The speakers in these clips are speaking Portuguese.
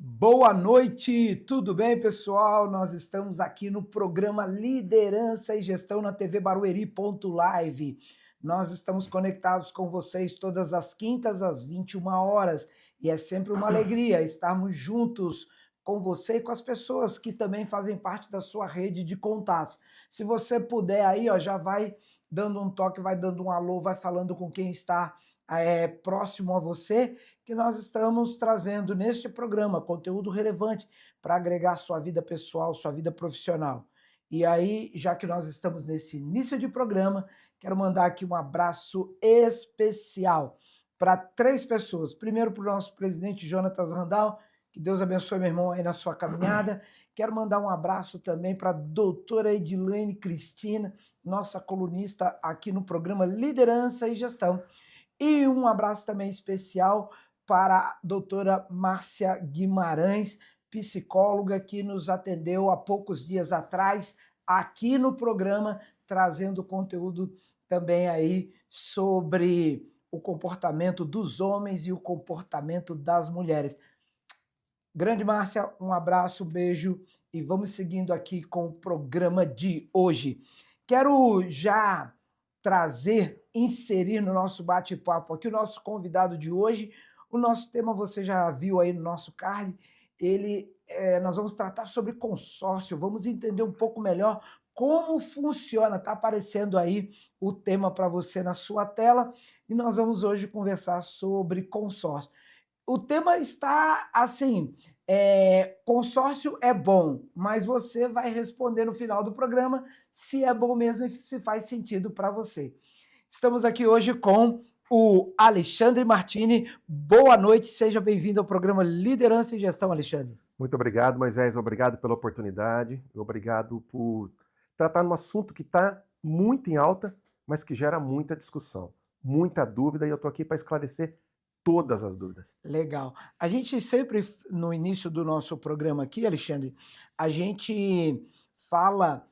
Boa noite, tudo bem, pessoal? Nós estamos aqui no programa Liderança e Gestão na TV Barueri.live. Nós estamos conectados com vocês todas as quintas às 21 horas e é sempre uma alegria estarmos juntos com você e com as pessoas que também fazem parte da sua rede de contatos. Se você puder aí, ó, já vai dando um toque, vai dando um alô, vai falando com quem está próximo a você, que nós estamos trazendo neste programa conteúdo relevante para agregar sua vida pessoal, sua vida profissional. E aí, já que nós estamos nesse início de programa, quero mandar aqui um abraço especial para 3 pessoas. Primeiro, para o nosso presidente Jonatas Randal, que Deus abençoe, meu irmão, aí na sua caminhada. Quero mandar um abraço também para a doutora Edilene Cristina, nossa colunista aqui no programa Liderança e Gestão. E um abraço também especial para a doutora Márcia Guimarães, psicóloga que nos atendeu há poucos dias atrás aqui no programa, trazendo conteúdo também aí sobre o comportamento dos homens e o comportamento das mulheres. Grande Márcia, um abraço, um beijo e vamos seguindo aqui com o programa de hoje. Quero já inserir no nosso bate-papo aqui o nosso convidado de hoje. O nosso tema você já viu aí no nosso card. Nós vamos tratar sobre consórcio, vamos entender um pouco melhor como funciona. Está aparecendo aí o tema para você na sua tela e nós vamos hoje conversar sobre consórcio. O tema está assim, consórcio é bom, mas você vai responder no final do programa se é bom mesmo e se faz sentido para você. Estamos aqui hoje com o Alexandre Martini. Boa noite, seja bem-vindo ao programa Liderança e Gestão, Alexandre. Muito obrigado, Moisés, obrigado pela oportunidade, obrigado por tratar um assunto que está muito em alta, mas que gera muita discussão, muita dúvida, e eu estou aqui para esclarecer todas as dúvidas. Legal. A gente sempre, no início do nosso programa aqui, Alexandre, a gente fala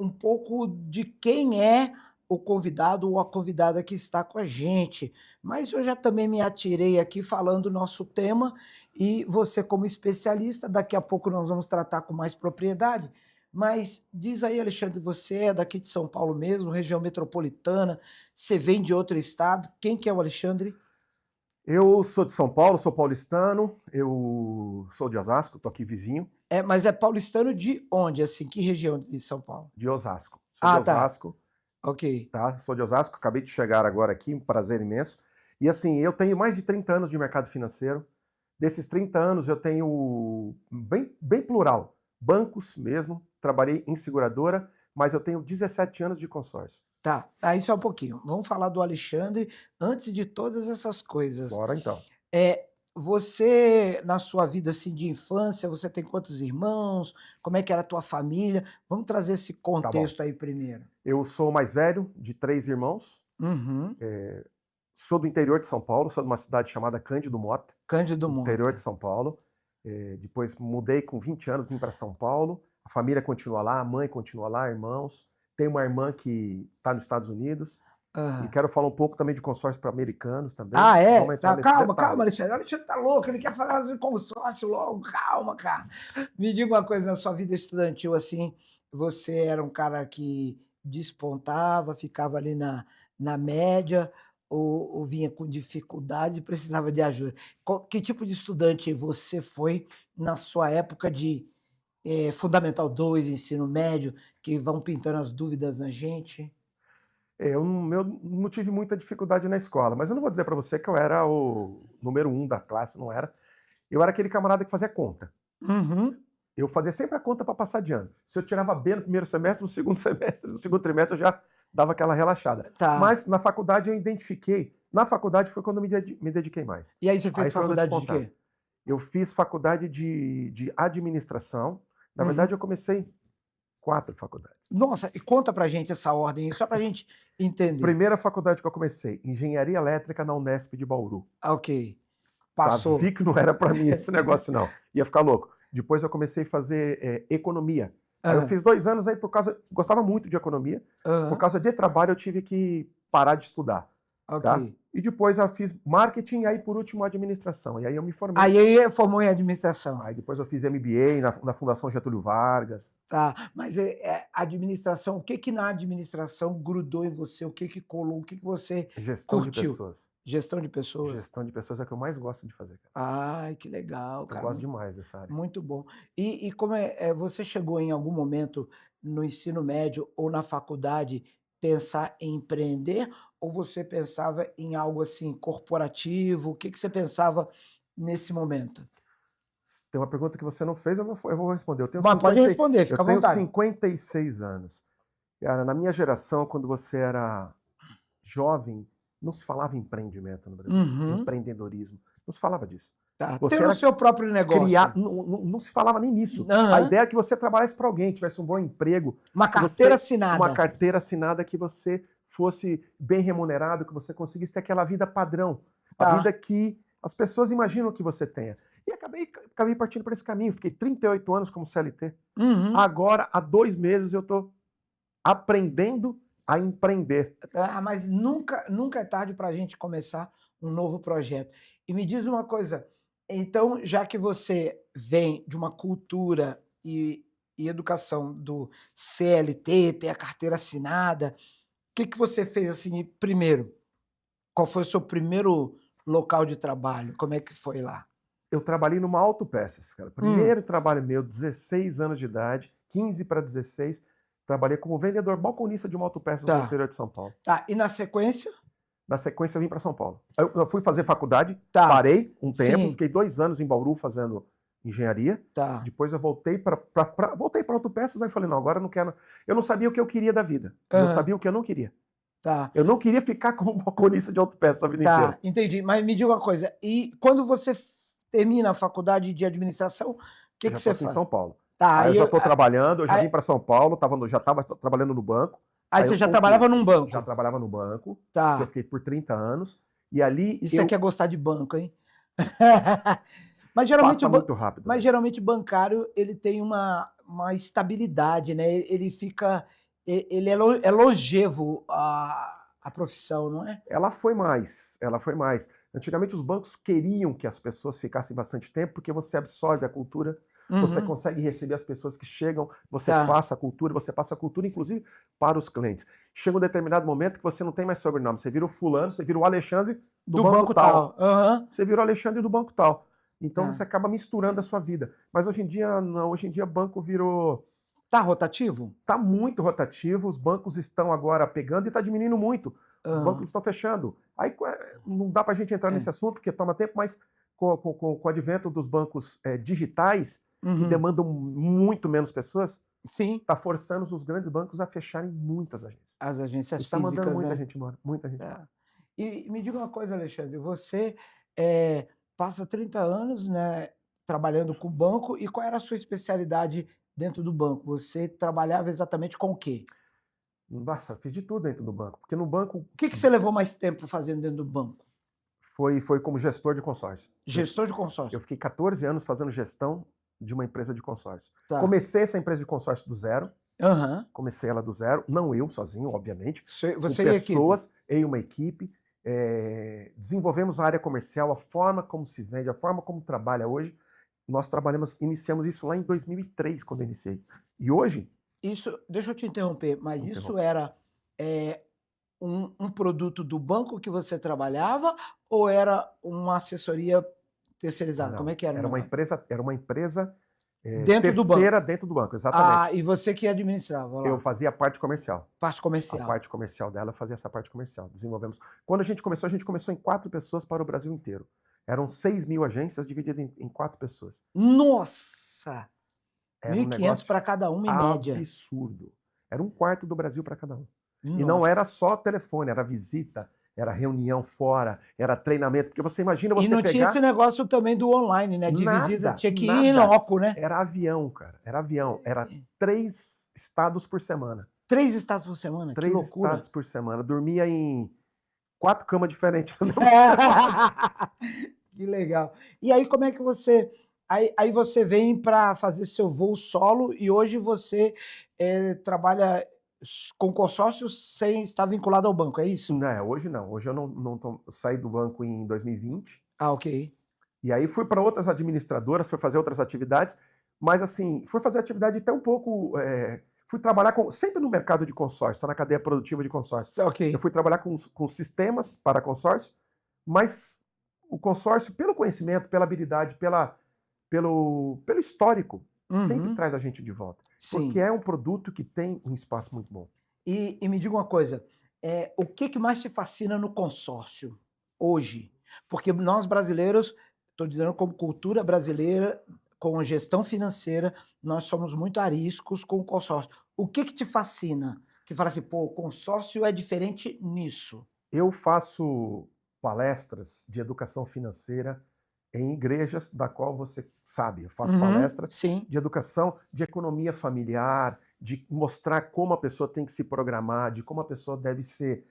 um pouco de quem é o convidado ou a convidada que está com a gente, mas eu já também me atirei aqui falando o nosso tema e você como especialista, daqui a pouco nós vamos tratar com mais propriedade, mas diz aí, Alexandre, você é daqui de São Paulo mesmo, região metropolitana, você vem de outro estado, quem que é o Alexandre? Eu sou de São Paulo, sou paulistano, eu sou de Osasco, estou aqui vizinho. Mas é paulistano de onde, assim? Que região de São Paulo? De Osasco. Sou de Osasco. Tá. Ok. Tá? Sou de Osasco, acabei de chegar agora aqui, um prazer imenso. E assim, eu tenho mais de 30 anos de mercado financeiro. Desses 30 anos eu tenho bem plural, bancos mesmo, trabalhei em seguradora, mas eu tenho 17 anos de consórcio. Tá, aí só um pouquinho. Vamos falar do Alexandre antes de todas essas coisas. Bora então. Você, na sua vida assim, de infância, você tem quantos irmãos? Como é que era a tua família? Vamos trazer esse contexto aí primeiro. Eu sou o mais velho de 3 irmãos. Uhum. Sou do interior de São Paulo, sou de uma cidade chamada Cândido Mota. Cândido Mota. Interior de São Paulo. Depois mudei com 20 anos, vim para São Paulo. A família continua lá, a mãe continua lá, irmãos. Tenho uma irmã que está nos Estados Unidos. E quero falar um pouco também de consórcio para americanos também. Ah, é? Tá, calma, Alexandre. O Alexandre tá louco, ele quer falar de consórcio logo. Calma, cara. Me diga uma coisa, na sua vida estudantil, assim, você era um cara que despontava, ficava ali na média, ou vinha com dificuldade e precisava de ajuda? Que tipo de estudante você foi na sua época de Fundamental 2, ensino médio, que vão pintando as dúvidas na gente? Eu não tive muita dificuldade na escola, mas eu não vou dizer para você que eu era o número 1 da classe, não era. Eu era aquele camarada que fazia conta. Uhum. Eu fazia sempre a conta para passar de ano. Se eu tirava B no primeiro semestre, no segundo semestre, no segundo trimestre eu já dava aquela relaxada. Tá. Mas na faculdade eu identifiquei. Na faculdade foi quando eu me dediquei mais. E aí você fez faculdade de quê? Eu fiz faculdade de administração. Na verdade, eu comecei 4 faculdades. Nossa, e conta pra gente essa ordem, só pra gente entender. Primeira faculdade que eu comecei, Engenharia Elétrica na Unesp de Bauru. Ok. Passou. Vi que não era pra mim esse negócio, não. Ia ficar louco. Depois eu comecei a fazer economia. Aí eu fiz 2 anos aí gostava muito de economia. Por causa de trabalho eu tive que parar de estudar. Ok. Tá? E depois eu fiz marketing e aí, por último, administração. E aí eu me formei. Aí formou em administração. Aí depois eu fiz MBA na Fundação Getúlio Vargas. Tá, mas administração, o que que na administração grudou em você? O que que colou? O que que você Gestão de curtiu? pessoas. Gestão de pessoas? Gestão de pessoas é o que eu mais gosto de fazer, cara. Ai, que legal, Eu cara. gosto demais dessa área. Muito bom. E como você chegou em algum momento no ensino médio ou na faculdade pensar em empreender ou você pensava em algo assim corporativo? O que que você pensava nesse momento? Tem uma pergunta que você não fez, eu vou responder. Eu tenho Mas pode 50 responder, fica eu à tenho vontade. 56 anos. Cara, na minha geração, quando você era jovem, não se falava em empreendimento no Brasil, Uhum, empreendedorismo. Não se falava disso. tá. Você Ter o era seu próprio negócio. criar, não se falava nem nisso. A Aham. ideia é que você trabalhasse para alguém, tivesse um bom emprego, Uma que carteira você, assinada. uma carteira assinada, que você fosse bem remunerado, que você conseguisse ter aquela vida padrão, a Tá. vida que as pessoas imaginam que você tenha. E acabei partindo para esse caminho. Fiquei 38 anos como CLT. Uhum. Agora, há 2 meses, eu estou aprendendo a empreender. Mas nunca é tarde para a gente começar um novo projeto. E me diz uma coisa, então, já que você vem de uma cultura e educação do CLT, tem a carteira assinada, o que que você fez assim primeiro? Qual foi o seu primeiro local de trabalho? Como é que foi lá? Eu trabalhei numa autopeças, cara. Primeiro trabalho meu, 16 anos de idade, 15 para 16, trabalhei como vendedor balconista de uma autopeças no interior de São Paulo. Tá, e na sequência? Na sequência eu vim para São Paulo. Eu fui fazer faculdade, Tá. parei um tempo, Sim. fiquei 2 anos em Bauru fazendo engenharia. Tá. Depois eu voltei para autopeças, aí falei, não, agora eu não quero. Eu não sabia o que eu queria da vida. Eu não sabia o que eu não queria. Tá. Eu não queria ficar como balconista de autopeças a vida inteira. Tá, entendi. Mas me diga uma coisa, e quando você termina a faculdade de administração, o que que você Eu já estou faz? em São Paulo. Tá, Aí eu já estou trabalhando, eu já aí- vim para São Paulo, já estava trabalhando no banco. Aí Aí você eu já concluí. trabalhava num banco. Já trabalhava no banco, que eu Tá. fiquei por 30 anos. E ali Isso eu aqui é gostar de banco, hein? Mas geralmente passa muito rápido. mas né? geralmente bancário, ele tem uma estabilidade, né? Ele fica ele é longevo a profissão, não é? Ela foi mais. Antigamente os bancos queriam que as pessoas ficassem bastante tempo, porque você absorve a cultura, você Uhum. consegue receber as pessoas que chegam, você Tá. passa a cultura, inclusive, para os clientes. Chega um determinado momento que você não tem mais sobrenome, você vira o fulano, você vira o Alexandre do banco tal. Aham. Você vira o Alexandre do banco tal. Então Tá. você acaba misturando a sua vida. Mas hoje em dia, não. Hoje em dia, banco virou. Tá rotativo? Está muito rotativo, os bancos estão agora pegando e está diminuindo muito. Os Aham. bancos estão fechando. Aí não dá para a gente entrar nesse assunto, porque toma tempo, mas com o advento dos bancos digitais, que Uhum. demandam muito menos pessoas, Sim. está forçando os grandes bancos a fecharem muitas agências. As agências Está mandando físicas, muita né? gente embora, muita gente. É. E me diga uma coisa, Alexandre, você passa 30 anos, né, trabalhando com o banco, e qual era a sua especialidade dentro do banco? Você trabalhava exatamente com o quê? Nossa, fiz de tudo dentro do banco, porque no banco O que que você levou mais tempo fazendo dentro do banco? foi como gestor de consórcio. Gestor de consórcio. Eu fiquei 14 anos fazendo gestão de uma empresa de consórcio. Tá. Comecei essa empresa de consórcio do zero. Aham. Comecei ela do zero, não eu sozinho, obviamente. Você com e a equipe? pessoas em uma equipe. Desenvolvemos a área comercial, a forma como se vende, a forma como trabalha hoje. Nós iniciamos isso lá em 2003, quando eu iniciei. E hoje... Isso, deixa eu te interromper, mas Interrompa. isso era um produto do banco que você trabalhava ou era uma assessoria terceirizada? Não, Como é que era? Era uma empresa Dentro do banco? terceira dentro do banco, exatamente. Ah, e você que administrava lá? Eu fazia a parte comercial. Parte comercial. A parte comercial dela, eu fazia essa parte comercial. Desenvolvemos. Quando a gente começou em 4 pessoas para o Brasil inteiro. Eram 6.000 agências divididas em 4 pessoas. Nossa! Era 1.500 para cada uma, em média. Absurdo. Era 1/4 do Brasil para cada um. Nossa. E não era só telefone, era visita, era reunião fora, era treinamento. Porque você imagina você E não pegar... tinha esse negócio também do online, né? De Nada, visita. Tinha que ir nada. em loco, né? Era avião, cara. Era avião. Era 3 estados por semana. 3 estados por semana? 3 que loucura. estados por semana. Dormia em 4 camas diferentes. Que legal. E aí, como é que você... Aí você vem para fazer seu voo solo e hoje você trabalha com consórcio sem estar vinculado ao banco, é isso? Hoje não. Hoje eu eu saí do banco em 2020, Ah, ok. e aí fui para outras administradoras, fui fazer outras atividades, mas assim, fui fazer atividade até um pouco. Fui trabalhar sempre no mercado de consórcio, tá na cadeia produtiva de consórcio. Eu Ok. fui trabalhar com sistemas para consórcio, mas o consórcio, pelo conhecimento, pela habilidade, pelo histórico, sempre Uhum. traz a gente de volta. Porque Sim. é um produto que tem um espaço muito bom. E me diga uma coisa, o que que mais te fascina no consórcio hoje? Porque nós brasileiros, estou dizendo como cultura brasileira, com a gestão financeira, nós somos muito ariscos com o consórcio. O que que te fascina? Que fala assim: "Pô, o consórcio é diferente nisso". Eu faço palestras de educação financeira em igrejas, da qual você sabe, eu faço Uhum, palestra sim. de educação, de economia familiar, de mostrar como a pessoa tem que se programar, de como a pessoa deve ser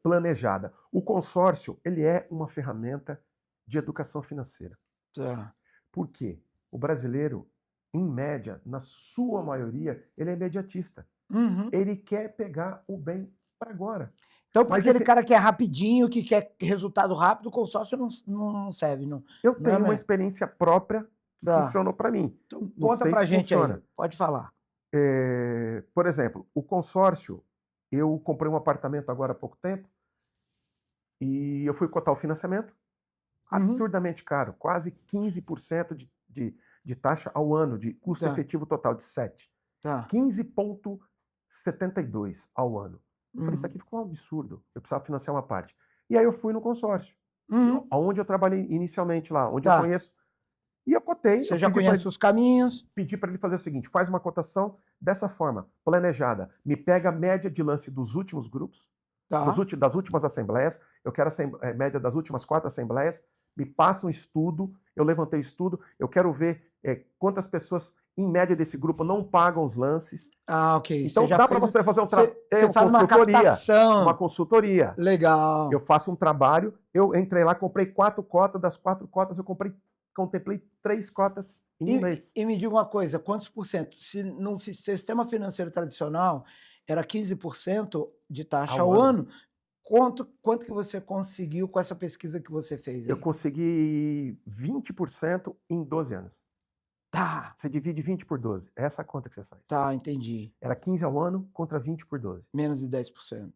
planejada. O consórcio, ele é uma ferramenta de educação financeira. Tá. Por quê? O brasileiro, em média, na sua maioria, ele é imediatista. Uhum. Ele quer pegar o bem para agora. Então para Mas aquele cara que é rapidinho, que quer resultado rápido, o consórcio não serve, eu não é tenho uma melhor. experiência própria que Tá. funcionou para mim. Então Não conta sei pra se gente aí, funciona. pode falar. Por exemplo, o consórcio, eu comprei um apartamento agora há pouco tempo e eu fui cotar o financiamento, Uhum. absurdamente caro, quase 15% de taxa ao ano, de custo Tá, efetivo total de 7. tá. 15,72 ao ano. Eu falei, isso Uhum. aqui ficou um absurdo, eu precisava financiar uma parte. E aí eu fui no consórcio, Uhum. onde eu trabalhei inicialmente lá, onde eu Tá. conheço. E eu cotei, eu Você já conhece os caminhos. pedi para ele fazer o seguinte: faz uma cotação dessa forma, planejada. Me pega a média de lance dos últimos grupos, Tá. das últimas assembleias. Eu quero a média das últimas 4 assembleias. Me passa um estudo. Eu levantei o estudo. Eu quero ver quantas pessoas, em média, desse grupo não pagam os lances. Ah, ok. Você Então, já dá para fez você fazer você uma faz uma consultoria. Uma captação. consultoria. Eu Legal. faço um trabalho. Eu entrei lá, comprei 4 cotas. Das 4 cotas, eu contemplei 3 cotas em um mês. E me diga uma coisa, quantos por cento? Se no sistema financeiro tradicional era 15% de taxa Ao ao ano. ano, quanto que você conseguiu com essa pesquisa que você fez Eu aí? consegui 20% em 12 anos. Tá, Você divide 20 por 12. É essa a conta que você faz. tá, entendi. Era 15 ao ano contra 20 por 12. Menos de 10%.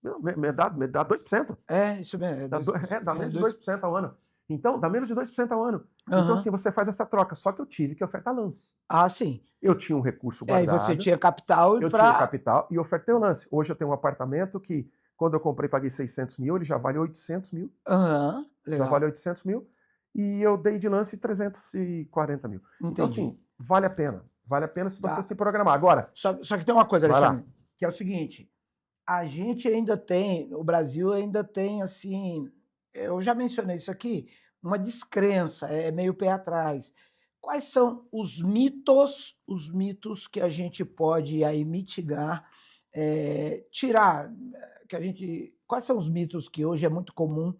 Não, me dá 2%. É, isso mesmo, é 2%. Dá É menos de 2. 2% ao ano. Então, dá menos de 2% ao ano. Então, assim, Aham. você faz essa troca. Só que eu tive que ofertar lance. Ah, sim. Eu tinha um recurso É, e você guardado, tinha capital eu tinha o para. capital e ofertei o lance. Hoje eu tenho um apartamento que, quando eu comprei, paguei 600 mil, ele já vale 800 mil. Aham, Já vale legal. 800 mil. E eu dei de lance 340 mil. Então, Entendi. assim, vale a pena. Vale a pena se você Tá. se programar. Agora, Só que tem uma coisa, vai lá. Alexandre, que é o seguinte: a gente ainda tem, o Brasil ainda tem, assim, eu já mencionei isso aqui, uma descrença, é meio pé atrás. Quais são os mitos que a gente pode aí mitigar, tirar, que a gente quais são os mitos que hoje é muito comum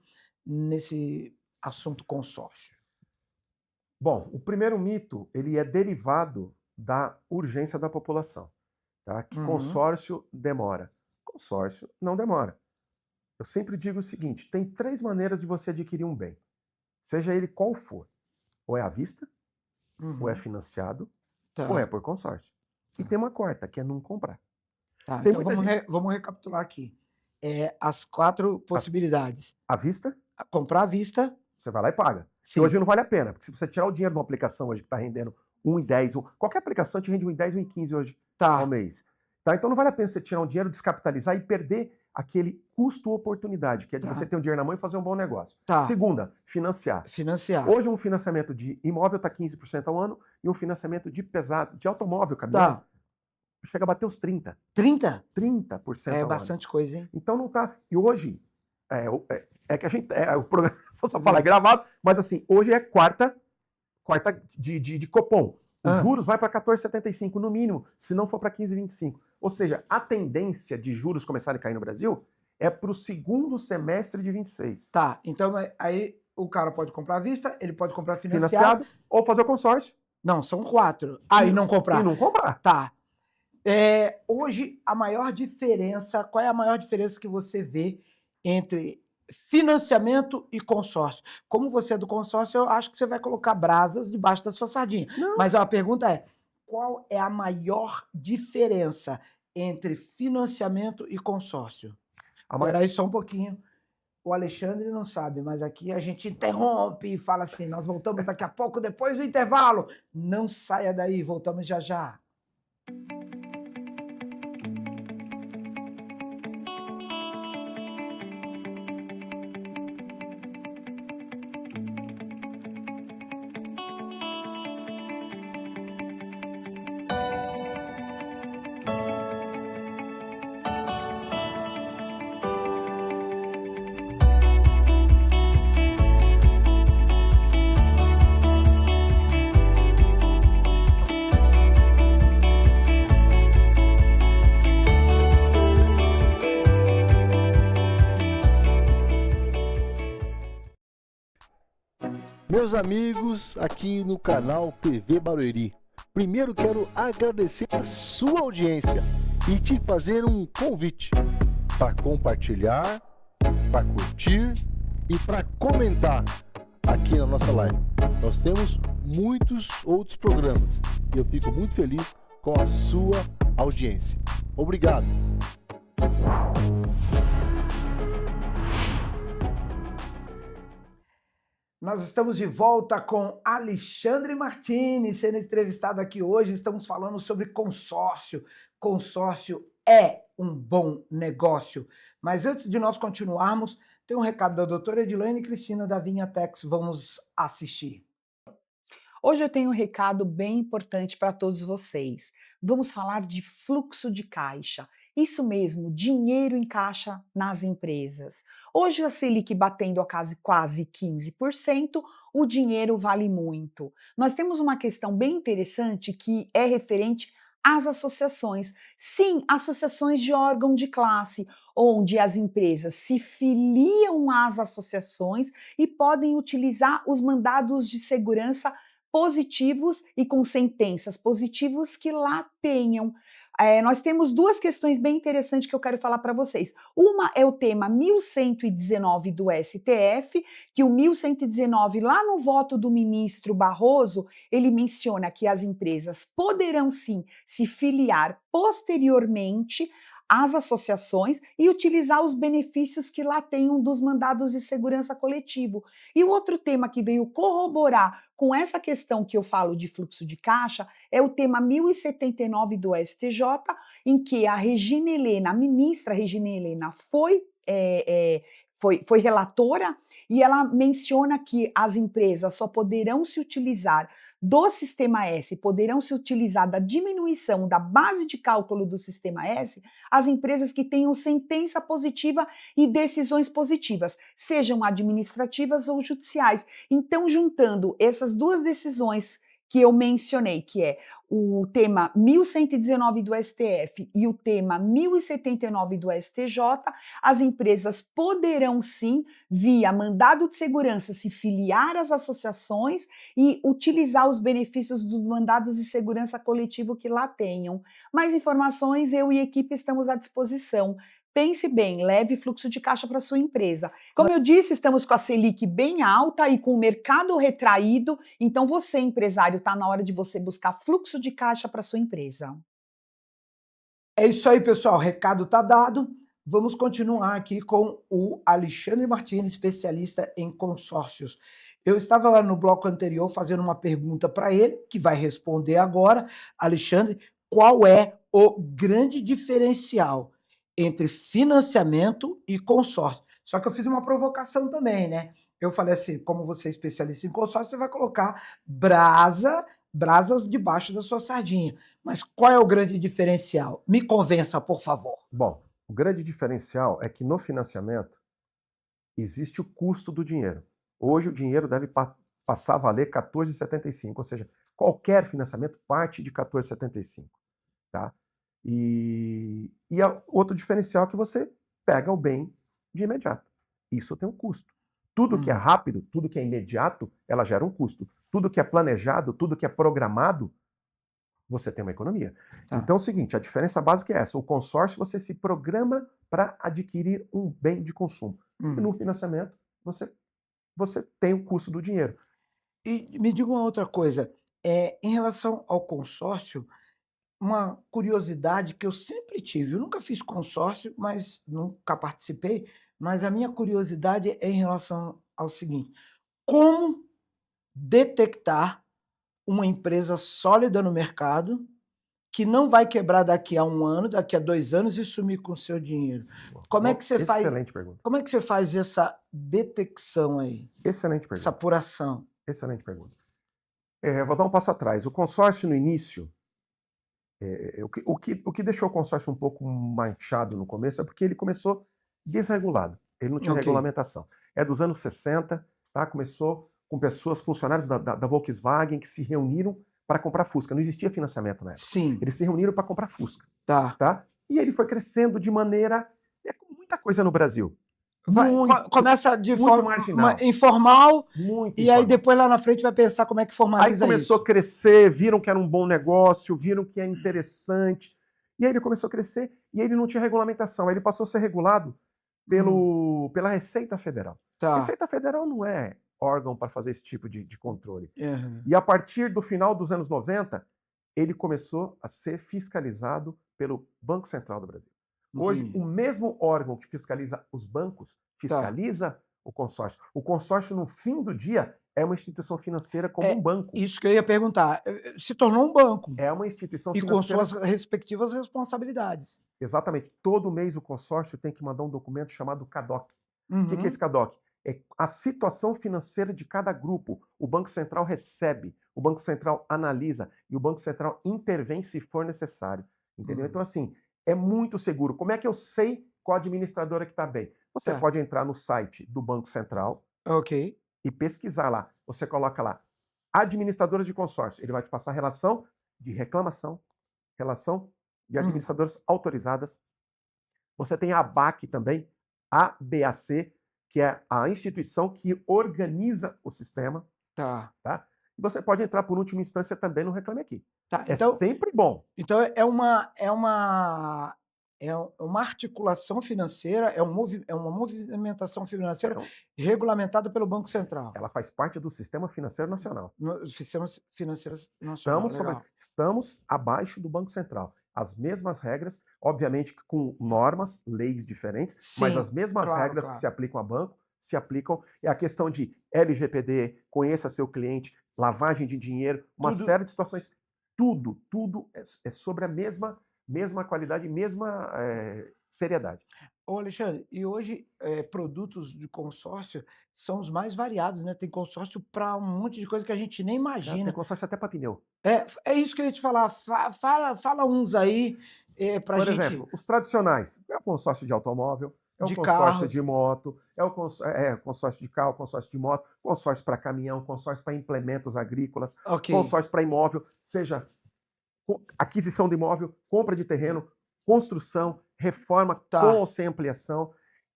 nesse assunto consórcio? Bom, o primeiro mito, ele é derivado da urgência da população, tá? Que Uhum, consórcio demora. Consórcio não demora. Eu sempre digo o seguinte, tem 3 maneiras de você adquirir um bem, seja ele qual for. Ou é à vista, ou é uhum. financiado, ou é Tá, por consórcio. E tá. tem uma quarta, que é não comprar. Tá, Tem então muita gente vamos recapitular aqui. As 4 à possibilidades: à vista, comprar à vista, você vai lá e paga. Que sim, hoje não vale a pena, porque se você tirar o dinheiro de uma aplicação hoje que está rendendo 1,10, qualquer aplicação te rende 1,10, 1,15 hoje ao tá, mês. Tá? Então não vale a pena você tirar um dinheiro, descapitalizar e perder aquele custo-oportunidade, que é de você tá, ter um dinheiro na mão e fazer um bom negócio. tá, Segunda, financiar. financiar, Hoje um financiamento de imóvel está 15% ao ano e um financiamento de pesado, de automóvel, caminhão, tá. chega a bater os 30? 30% É ao ano. bastante coisa, hein. Então não tá. E hoje, que a gente. O programa, vou só falar, é gravado, mas assim, hoje é quarta de Copom. Os Hã, juros vai para 14,75 no mínimo, se não for para 15,25. Ou seja, a tendência de juros começarem a cair no Brasil é para o segundo semestre de 26. tá, então aí o cara pode comprar à vista, ele pode comprar financiado. Financiado ou fazer o consórcio Não, são 4. Ah, e, e não e comprar. não comprar. Tá. Hoje, a maior diferença, qual é a maior diferença que você vê entre financiamento e consórcio? Como você é do consórcio, eu acho que você vai colocar brasas debaixo da sua sardinha. Não, Mas a pergunta é: qual é a maior diferença entre financiamento e consórcio? a ma- Espera aí só um pouquinho. O Alexandre não sabe, mas aqui a gente interrompe e fala assim: nós voltamos daqui a pouco, depois do intervalo. Não saia daí, voltamos já já. Meus amigos aqui no canal TV Barueri, primeiro quero agradecer a sua audiência e te fazer um convite para compartilhar, para curtir e para comentar aqui na nossa live. Nós temos muitos outros programas e eu fico muito feliz com a sua audiência. Obrigado! Nós estamos de volta com Alexandre Martini sendo entrevistado aqui hoje. Estamos falando sobre consórcio. Consórcio é um bom negócio. Mas antes de nós continuarmos, tem um recado da doutora Edilene Cristina da Vinhatex. Vamos assistir. Hoje eu tenho um recado bem importante para todos vocês. Vamos falar de fluxo de caixa. Isso mesmo, dinheiro em caixa nas empresas. Hoje a Selic batendo a quase 15%, o dinheiro vale muito. Nós temos uma questão bem interessante que é referente às associações. Sim, associações de órgão de classe, onde as empresas se filiam às associações e podem utilizar os mandados de segurança positivos e com sentenças positivas que lá tenham. Nós temos duas questões bem interessantes que eu quero falar para vocês. Uma é o tema 1119 do STF, que o 1119, lá no voto do ministro Barroso, ele menciona que as empresas poderão sim se filiar posteriormente às associações e utilizar os benefícios que lá tenham dos mandados de segurança coletivo. E o outro tema que veio corroborar com essa questão que eu falo de fluxo de caixa é o tema 1079 do STJ, em que a Regina Helena, a ministra Regina Helena, foi relatora e ela menciona que as empresas só poderão se utilizar do Sistema S, poderão se utilizar da diminuição da base de cálculo do Sistema S as empresas que tenham sentença positiva e decisões positivas, sejam administrativas ou judiciais. Então, juntando essas duas decisões que eu mencionei, que é o tema 1119 do STF e o tema 1079 do STJ, as empresas poderão sim, via mandado de segurança, se filiar às associações e utilizar os benefícios dos mandados de segurança coletivo que lá tenham. Mais informações, eu e a equipe estamos à disposição. Pense bem, leve fluxo de caixa para sua empresa. Como eu disse, estamos com a Selic bem alta e com o mercado retraído, então você, empresário, está na hora de você buscar fluxo de caixa para sua empresa. É isso aí, pessoal. O recado está dado. Vamos continuar aqui com o Alexandre Martins, especialista em consórcios. Eu estava lá no bloco anterior fazendo uma pergunta para ele, que vai responder agora. Alexandre, qual é o grande diferencial entre financiamento e consórcio? Só que eu fiz uma provocação também, né? Eu falei assim, como você é especialista em consórcio, você vai colocar brasas debaixo da sua sardinha. Mas qual é o grande diferencial? Me convença, por favor. Bom, o grande diferencial é que no financiamento existe o custo do dinheiro. Hoje o dinheiro deve passar a valer 14,75, ou seja, qualquer financiamento parte de 14,75, tá? E outro diferencial é que você pega o bem de imediato. Isso tem um custo. Tudo que é rápido, tudo que é imediato, ela gera um custo. Tudo que é planejado, tudo que é programado, você tem uma economia. Tá. Então é o seguinte, a diferença básica é essa. O consórcio, você se programa para adquirir um bem de consumo. E no financiamento, você tem o custo do dinheiro. E me diga uma outra coisa, em relação ao consórcio, uma curiosidade que eu sempre tive, eu nunca fiz consórcio, mas nunca participei, mas a minha curiosidade é em relação ao seguinte: como detectar uma empresa sólida no mercado, que não vai quebrar daqui a 1 ano, daqui a 2 anos e sumir com o seu dinheiro? Como é que você faz Excelente pergunta. como é que você faz essa detecção aí, Excelente essa pergunta. apuração? Excelente pergunta. Vou dar um passo atrás. O consórcio no início, o que deixou o consórcio um pouco manchado no começo é porque ele começou desregulado. Ele não tinha Ok. regulamentação. É dos anos 60, tá? Começou com pessoas, funcionários da Volkswagen, que se reuniram para comprar Fusca. Não existia financiamento na época. Sim, Eles se reuniram para comprar Fusca, tá. tá? E ele foi crescendo de maneira... como muita coisa no Brasil. Começa de muito forma marginal. informal, Muito e aí informal. depois lá na frente vai pensar como é que Aí formaliza começou isso. a crescer, viram que era um bom negócio, viram que é interessante. E aí ele começou a crescer e ele não tinha regulamentação. Aí ele passou a ser regulado pela Receita Federal. A Tá. Receita Federal não é órgão para fazer esse tipo de controle. Uhum. E a partir do final dos anos 90, ele começou a ser fiscalizado pelo Banco Central do Brasil. Hoje, Entendi. o mesmo órgão que fiscaliza os bancos fiscaliza o consórcio. O consórcio, no fim do dia, é uma instituição financeira como um banco. Isso que eu ia perguntar. Se tornou um banco É uma instituição e com financeira. suas respectivas responsabilidades. Exatamente. Todo mês o consórcio tem que mandar um documento chamado CADOC. O que é esse CADOC? É a situação financeira de cada grupo. O Banco Central recebe, o Banco Central analisa e o Banco Central intervém se for necessário. Entendeu? Então, assim, é muito seguro. Como é que eu sei qual administradora que está bem? Você Tá. pode entrar no site do Banco Central Ok. e pesquisar lá. Você coloca lá, administradoras de consórcio. Ele vai te passar relação de reclamação, relação de administradoras autorizadas. Você tem a ABAC também, ABAC, que é a instituição que organiza o sistema. Tá. Tá? E você pode entrar por última instância também no Reclame Aqui. Tá. É sempre bom. Então é uma articulação financeira, é uma movimentação financeira regulamentada pelo Banco Central. Ela faz parte do Sistema Financeiro Nacional. No Sistema Financeiro Nacional. Estamos abaixo do Banco Central. As mesmas regras, obviamente com normas, leis diferentes, mas as mesmas regras que se aplicam a banco, se aplicam. É a questão de LGPD, conheça seu cliente, lavagem de dinheiro, uma série de situações. Tudo é sobre a mesma qualidade, mesma seriedade. Ô Alexandre, e hoje produtos de consórcio são os mais variados, né? Tem consórcio para um monte de coisa que a gente nem imagina. Tem consórcio até para pneu. É isso que eu ia te falar. Fala uns aí para a gente. Por exemplo, os tradicionais. É o consórcio de automóvel, é o De consórcio carro. de moto, é o consórcio de carro, consórcio de moto, consórcio para caminhão, consórcio para implementos agrícolas, Ok. consórcio para imóvel, seja aquisição de imóvel, compra de terreno, construção, reforma com ou sem ampliação.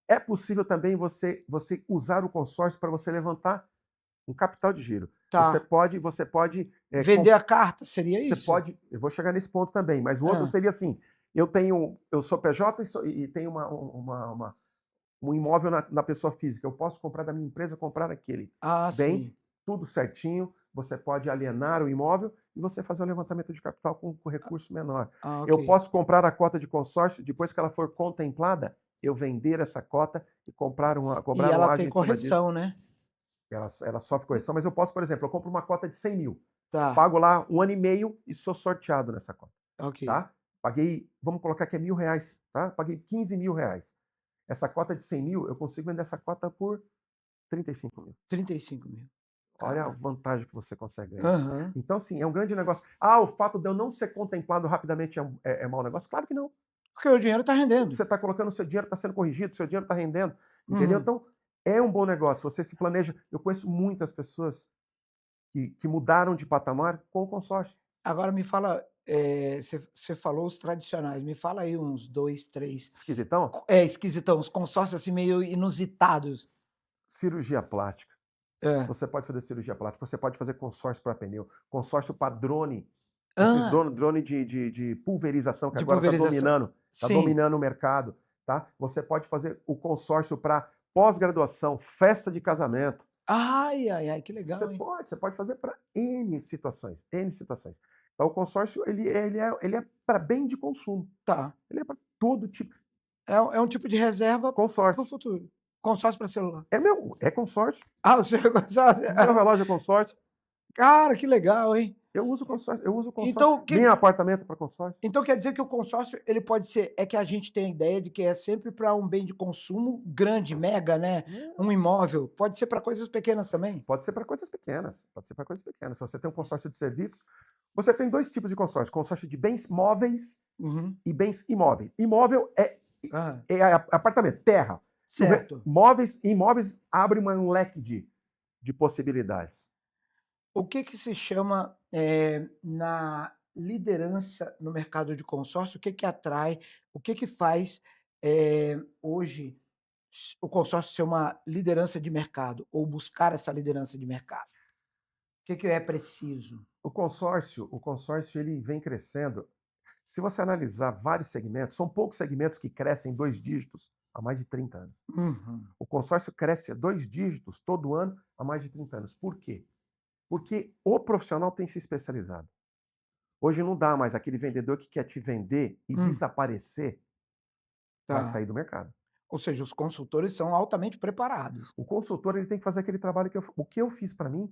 É possível também você usar o consórcio para você levantar um capital de giro. Tá. Você pode vender a carta, seria isso? Eu vou chegar nesse ponto também, mas o outro seria assim: eu sou PJ e tenho um imóvel na pessoa física. Eu posso comprar da minha empresa, comprar aquele bem, sim. tudo certinho. Você pode alienar o imóvel e você fazer o levantamento de capital com recurso menor. Ok. Eu posso comprar a cota de consórcio, depois que ela for contemplada, eu vender essa cota e comprar uma E ela tem correção, né? Ela sofre correção, mas eu posso, por exemplo, eu compro uma cota de 100 mil, Tá. pago lá 1 ano e meio e sou sorteado nessa cota. Ok. Tá? Paguei, vamos colocar que é R$1.000, tá? Paguei R$15.000. Essa cota de 100 mil, eu consigo vender essa cota por 35 mil. 35 mil. Olha a vantagem que você consegue ganhar. Então, assim, é um grande negócio. O fato de eu não ser contemplado rapidamente é mau negócio? Claro que não. Porque o dinheiro está rendendo. Você está colocando o seu dinheiro, está sendo corrigido, o seu dinheiro está rendendo. Entendeu? Então, é um bom negócio. Você se planeja. Eu conheço muitas pessoas que mudaram de patamar com o consórcio. Agora me fala, você falou os tradicionais, me fala aí uns 2, 3. Esquisitão? Esquisitão, os consórcios assim meio inusitados. Cirurgia plástica. Você pode fazer cirurgia plástica, você pode fazer consórcio para pneu, consórcio para drone. Esses Ah, drone de pulverização que de agora está pulverização. Sim. dominando o mercado, tá? Você pode fazer o consórcio para pós-graduação, festa de casamento. Ai, ai, ai, que legal, hein? Você pode fazer para N situações, N situações. Então, o consórcio, ele é para bem de consumo. Tá. Ele é para todo tipo. É um tipo de reserva para o Consórcio. futuro. Consórcio para celular. É consórcio. Ah, o seu consórcio. Meu relógio é consórcio. Cara, que legal, hein? Eu uso consórcio. Então, Minha apartamento para consórcio. então quer dizer que o consórcio, ele pode ser, é que a gente tem a ideia de que é sempre para um bem de consumo grande, mega, né? Um imóvel. Pode ser para coisas pequenas também? Pode ser para coisas pequenas. Pode ser para coisas pequenas. Se você tem um consórcio de serviços, você tem dois tipos de consórcio: consórcio de bens móveis Uhum. e bens imóveis. Imóvel Ah, é apartamento, terra. certo. Imóveis abre um leque de possibilidades. O que que se chama, na liderança no mercado de consórcio, o que que atrai, o que que faz, hoje o consórcio ser uma liderança de mercado ou buscar essa liderança de mercado? O que que é preciso? O consórcio ele vem crescendo. Se você analisar vários segmentos, são poucos segmentos que crescem em 2 dígitos há mais de 30 anos. Uhum. O consórcio cresce a 2 dígitos todo ano há mais de 30 anos. Por quê? Porque o profissional tem se especializado. Hoje não dá mais aquele vendedor que quer te vender e desaparecer, vai Tá. sair do mercado. Ou seja, os consultores são altamente preparados. O consultor ele tem que fazer aquele trabalho o que eu fiz para mim,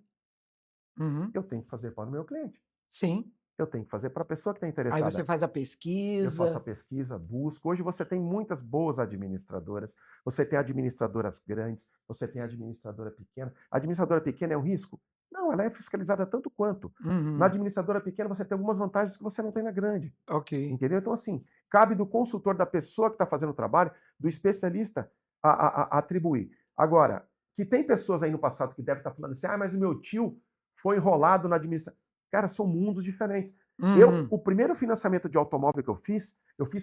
Uhum. eu tenho que fazer para o meu cliente. Sim. Eu tenho que fazer para a pessoa que está Aí interessada. você faz a Eu faço a pesquisa. pesquisa, busco. Hoje você tem muitas boas administradoras. Você tem administradoras grandes, você tem administradora pequena. A administradora pequena é um risco? Não, ela é fiscalizada tanto quanto. Na Uhum. administradora pequena você tem algumas vantagens que você não tem na grande. Ok. Entendeu? Então, assim, cabe do consultor, da pessoa que está fazendo o trabalho, do especialista, a atribuir. Agora, que tem pessoas aí no passado que devem estar falando assim, mas o meu tio foi enrolado na administração. Cara, são mundos diferentes. Uhum. O primeiro financiamento de automóvel que eu fiz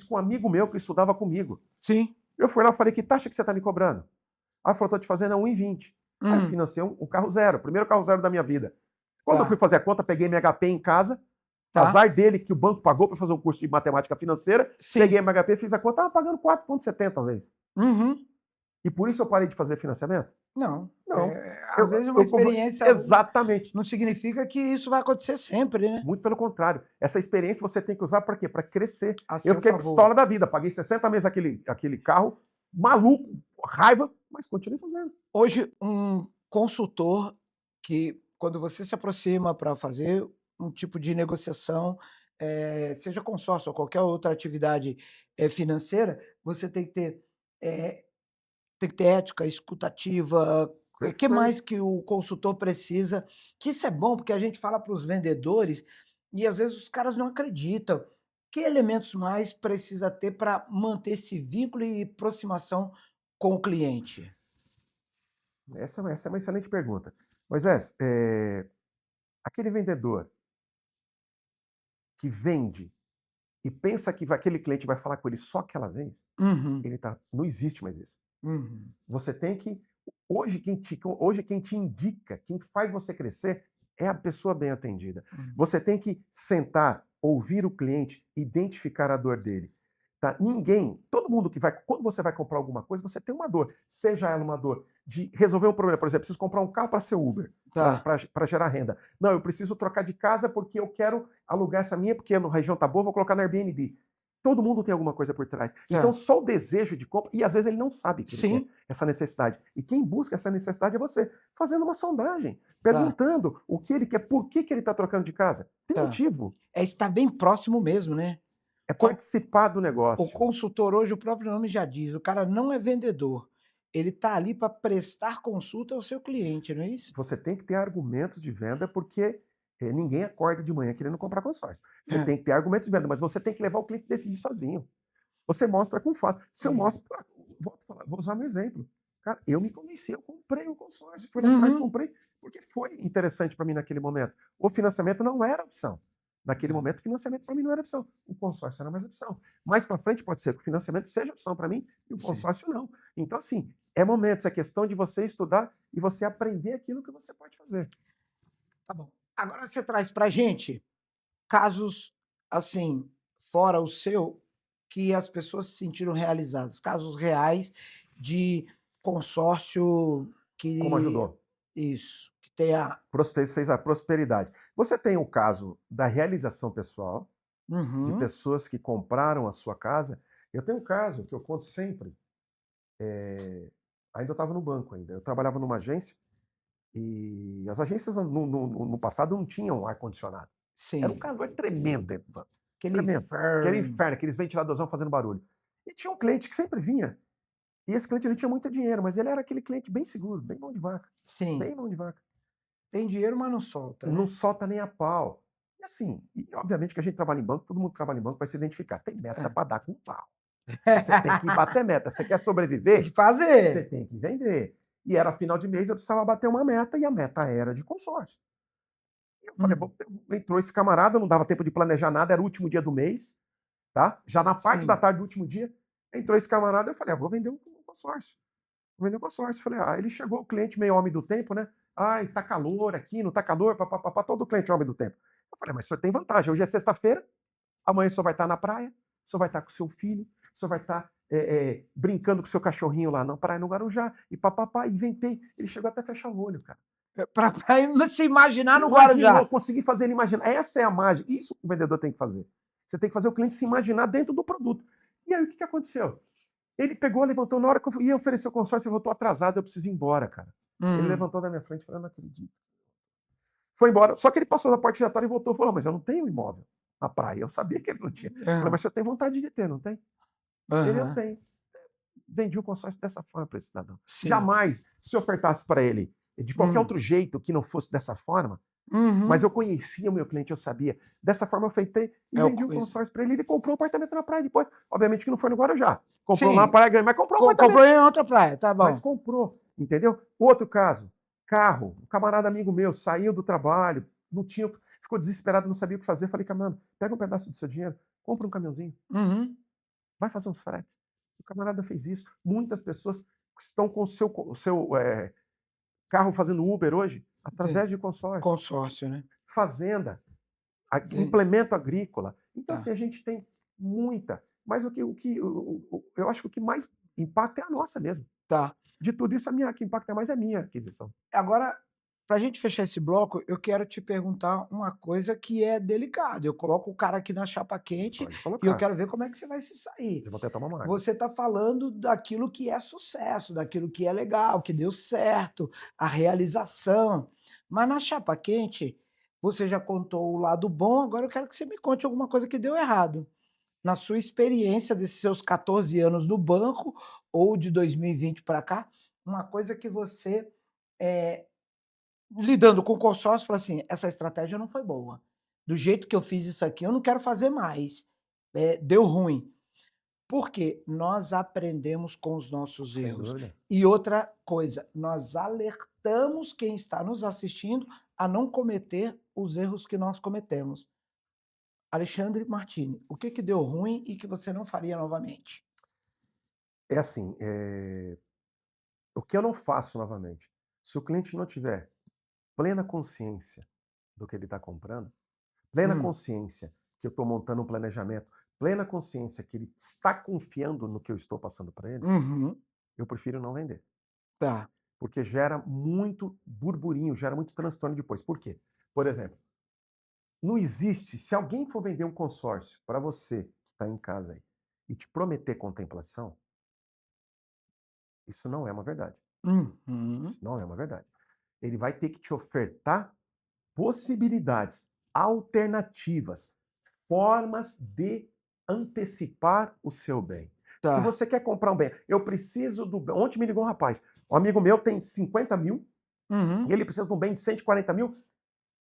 com um amigo meu que estudava comigo. Sim. Eu fui lá e falei, que taxa que você está me cobrando? Aí falou, estou te fazendo a 1,20. Aí eu financei um carro zero, primeiro carro zero da minha vida. Quando Tá. eu fui fazer a conta, peguei minha HP em casa, Tá. azar dele que o banco pagou para fazer um curso de matemática financeira, Sim. peguei minha HP, fiz a conta, estava pagando 4,70 talvez. Uhum. E por isso eu parei de fazer financiamento? Não. Não. Às vezes uma experiência Exatamente. não significa que isso vai acontecer sempre, né? Muito pelo contrário. Essa experiência você tem que usar para quê? Para crescer. A seu Eu fiquei favor. pistola da vida, paguei 60 meses aquele carro, maluco, raiva, mas continuei fazendo. Hoje, um consultor que, quando você se aproxima para fazer um tipo de negociação, seja consórcio ou qualquer outra atividade financeira, você tem que ter ética, escutativa. O que mais que o consultor precisa? Que isso é bom, porque a gente fala para os vendedores e às vezes os caras não acreditam. Que elementos mais precisa ter para manter esse vínculo e aproximação com o cliente? Essa é uma excelente pergunta. Moisés, aquele vendedor que vende e pensa que aquele cliente vai falar com ele só aquela vez, Uhum, não existe mais isso. uhum. Você tem que. Hoje quem te indica, quem faz você crescer, é a pessoa bem atendida. Uhum. Você tem que sentar, ouvir o cliente, identificar a dor dele. Tá? Todo mundo que vai. Quando você vai comprar alguma coisa, você tem uma dor. Seja ela uma dor de resolver um problema. Por exemplo, preciso comprar um carro para ser Uber, Tá. para gerar renda. Não, eu preciso trocar de casa porque eu quero alugar essa minha, porque a região tá boa, vou colocar no Airbnb. Todo mundo tem alguma coisa por trás. Então, só o desejo de compra, e às vezes ele não sabe que ele quer essa necessidade. E quem busca essa necessidade é você, fazendo uma sondagem, perguntando o que ele quer, por que ele está trocando de casa. Tem motivo. É estar bem próximo mesmo, né? É participar do negócio. O consultor hoje, o próprio nome já diz, o cara não é vendedor. Ele está ali para prestar consulta ao seu cliente, não é isso? Você tem que ter argumentos de venda, porque ninguém acorda de manhã querendo comprar consórcio. Você tem que ter argumentos de venda, mas você tem que levar o cliente a decidir sozinho. Você mostra com fato. Se eu mostro, vou usar meu exemplo. Cara, eu me convenci, eu comprei um consórcio, fui lá atrás, comprei, porque foi interessante para mim naquele momento. O financiamento não era opção. Naquele momento, o financiamento para mim não era opção. O consórcio era mais opção. Mais para frente pode ser que o financiamento seja opção para mim e o consórcio não. Então, assim, é questão de você estudar e você aprender aquilo que você pode fazer. Tá bom. Agora você traz para a gente casos, assim, fora o seu, que as pessoas se sentiram realizadas, casos reais de consórcio Como que ajudou? isso, que tenha Fez a prosperidade. Você tem o caso da realização pessoal, de uhum, pessoas que compraram a sua casa. Eu tenho um caso que eu conto sempre. Ainda eu estava no banco ainda. Eu trabalhava numa agência e as agências no passado não tinham ar-condicionado. Era um sim, calor tremendo dentro do banco. aquele Tremendo. Aquele inferno. inferno, aqueles ventiladorzão fazendo barulho. E tinha um cliente que sempre vinha. E esse cliente ele tinha muito dinheiro, mas ele era aquele cliente bem seguro, bem mão de vaca. Sim, Bem mão de vaca. tem dinheiro, mas não solta, Não né. solta nem a pau. E assim, e obviamente que a gente trabalha em banco, todo mundo que trabalha em banco vai se identificar. Tem meta para dar com pau. Você tem que bater meta. Você quer Tem que sobreviver? Você fazer. tem que vender. E era final de mês, eu precisava bater uma meta, e a meta era de consórcio. E eu falei, Hum, entrou esse camarada, não dava tempo de planejar nada, era o último dia do mês, tá? Já na parte da sim. tarde do último dia, entrou esse camarada, eu falei, vou vender um consórcio. Vou vender um consórcio. Falei, ele chegou, o cliente meio homem do tempo, né? Ai, tá calor aqui, não tá calor, papapá, todo cliente homem do tempo. Eu falei, mas o senhor tem vantagem, hoje é sexta-feira, amanhã o senhor vai estar na praia, o senhor vai estar com o seu filho, o senhor vai estar brincando com o seu cachorrinho lá na praia, no Guarujá, e papapá, inventei. Ele chegou até a fechar o olho, cara. Pra se imaginar no Imaginou, Guarujá. consegui fazer ele imaginar. Essa é a mágica. Isso que o vendedor tem que fazer. Você tem que fazer o cliente se imaginar dentro do produto. E aí, o que aconteceu? Ele pegou, levantou, na hora que eu ia oferecer o consórcio, ele voltou atrasado, eu preciso ir embora, cara. Ele Uhum. levantou da minha frente e falou, eu não acredito. Foi embora. Só que ele passou da porta giratória e voltou e falou, mas eu não tenho imóvel na praia. Eu sabia que ele não tinha. Eu falei, mas você tem vontade de ter, não tem? Ele, eu Aham. tenho. Vendi o consórcio dessa forma para esse cidadão. Sim. Jamais, se ofertasse para ele de qualquer outro jeito que não fosse dessa forma, mas Uhum. eu conhecia o meu cliente, eu sabia. Dessa forma eu feitei e É o vendi o coisa. consórcio para ele. Ele comprou um apartamento na praia depois. Obviamente que não foi no Guarujá. Comprou Sim. na Praia Grande, mas comprou um apartamento. Comprou em outra praia, tá Mas bom. comprou, entendeu? Outro caso, carro. Um camarada amigo meu saiu do trabalho, não tinha, ficou desesperado, não sabia o que fazer. Falei, mano, pega um pedaço do seu dinheiro, compra um caminhãozinho, Uhum. vai fazer uns fretes. O camarada fez isso. Muitas pessoas estão com o seu carro fazendo Uber hoje, Sim. através de consórcio. Consórcio, né. Fazenda, Sim. implemento agrícola. Então, Tá. assim, a gente tem muita. Mas eu acho que o que mais impacta é a nossa mesmo. Tá. De tudo isso, que impacta mais é a minha aquisição. Agora, para a gente fechar esse bloco, eu quero te perguntar uma coisa que é delicada. Eu coloco o cara aqui na chapa quente Pode e eu colocar. quero ver como é que você vai se sair. Eu vou até tomar uma água. Você está falando daquilo que é sucesso, daquilo que é legal, que deu certo, a realização. Mas na chapa quente, você já contou o lado bom, agora eu quero que você me conte alguma coisa que deu errado. Na sua experiência desses seus 14 anos no banco ou de 2020 para cá, uma coisa que você, eh, lidando com o consórcio, falou assim: "Essa estratégia não foi boa. Do jeito que eu fiz isso aqui, eu não quero fazer mais. Deu ruim". Porque nós aprendemos com os nossos Sem erros. dúvida. E outra coisa, nós alertamos quem está nos assistindo a não cometer os erros que nós cometemos. Alexandre Martini, o que deu ruim e que você não faria novamente? É assim, o que eu não faço novamente, se o cliente não tiver plena consciência do que ele está comprando, plena Hum, consciência que eu estou montando um planejamento, plena consciência que ele está confiando no que eu estou passando para ele, uhum, eu prefiro não vender. tá. Porque gera muito burburinho, gera muito transtorno depois. Por quê? Por exemplo, não existe, se alguém for vender um consórcio para você que está em casa aí e te prometer contemplação, isso não é uma verdade. Uhum, Isso não é uma verdade. Ele vai ter que te ofertar possibilidades, alternativas, formas de antecipar o seu bem. Se tá. você quer comprar um bem, eu preciso do. Ontem me ligou um rapaz. Um amigo meu tem 50 mil e Uhum. ele precisa de um bem de 140 mil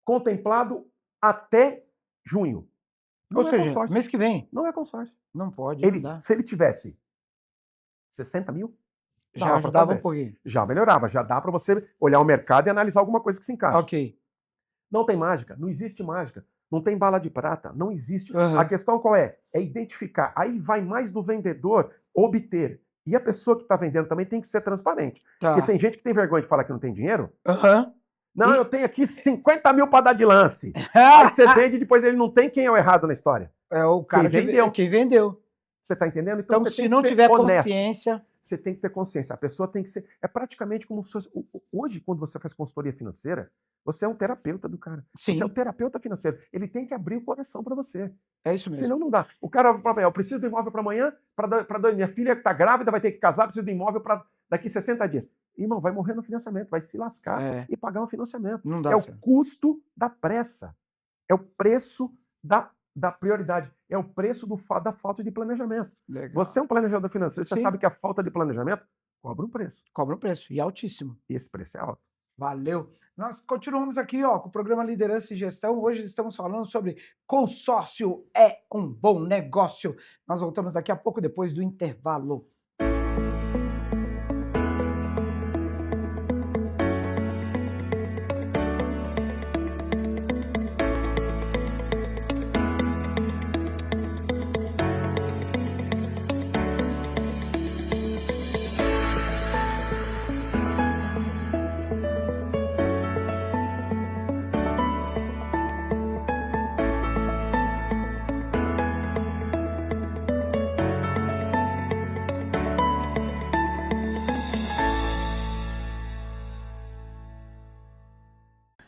contemplado até junho. Ou Não é seja, consórcio. mês que vem. Não é consórcio. Não pode, não dá. Se ele tivesse 60 mil, Já dava para ajudava um fazer. pouquinho. Já melhorava, já dá para você olhar o mercado e analisar alguma coisa que se encaixe. Ok. Não tem mágica, não existe mágica, não tem bala de prata, não existe. A Aham. questão qual é? É identificar. Aí vai mais do vendedor obter. E a pessoa que está vendendo também tem que ser transparente. Porque Tá. tem gente que tem vergonha de falar que não tem dinheiro, Aham. Não, E- eu tenho aqui 50 mil para dar de lance. Aí você vende e depois ele não tem quem é o errado na história. É o cara Quem vendeu. quem vendeu. Você está entendendo? Então, Então, você se tem não que ser tiver honesto. consciência, Você tem que ter consciência. A pessoa tem que ser. É praticamente como se fosse. Hoje, quando você faz consultoria financeira, você é um terapeuta do cara. Você sim, é o terapeuta financeiro. Ele tem que abrir o coração para você. é isso mesmo. Senão não dá. O cara fala, eu preciso do imóvel para amanhã, para minha filha que está grávida, vai ter que casar, preciso do imóvel para daqui 60 dias. Irmão, vai morrer no financiamento, vai se lascar É. e pagar um financiamento. Não dá É o certo. custo da pressa. É o preço da prioridade. É o preço da falta de planejamento. Legal. Você é um planejador financeiro, você Sim. sabe que a falta de planejamento cobra um preço. Cobra um preço, e altíssimo. E esse preço é alto. Valeu. Nós continuamos aqui, ó, com o programa Liderança e Gestão. Hoje estamos falando sobre consórcio é um bom negócio. Nós voltamos daqui a pouco, depois do intervalo.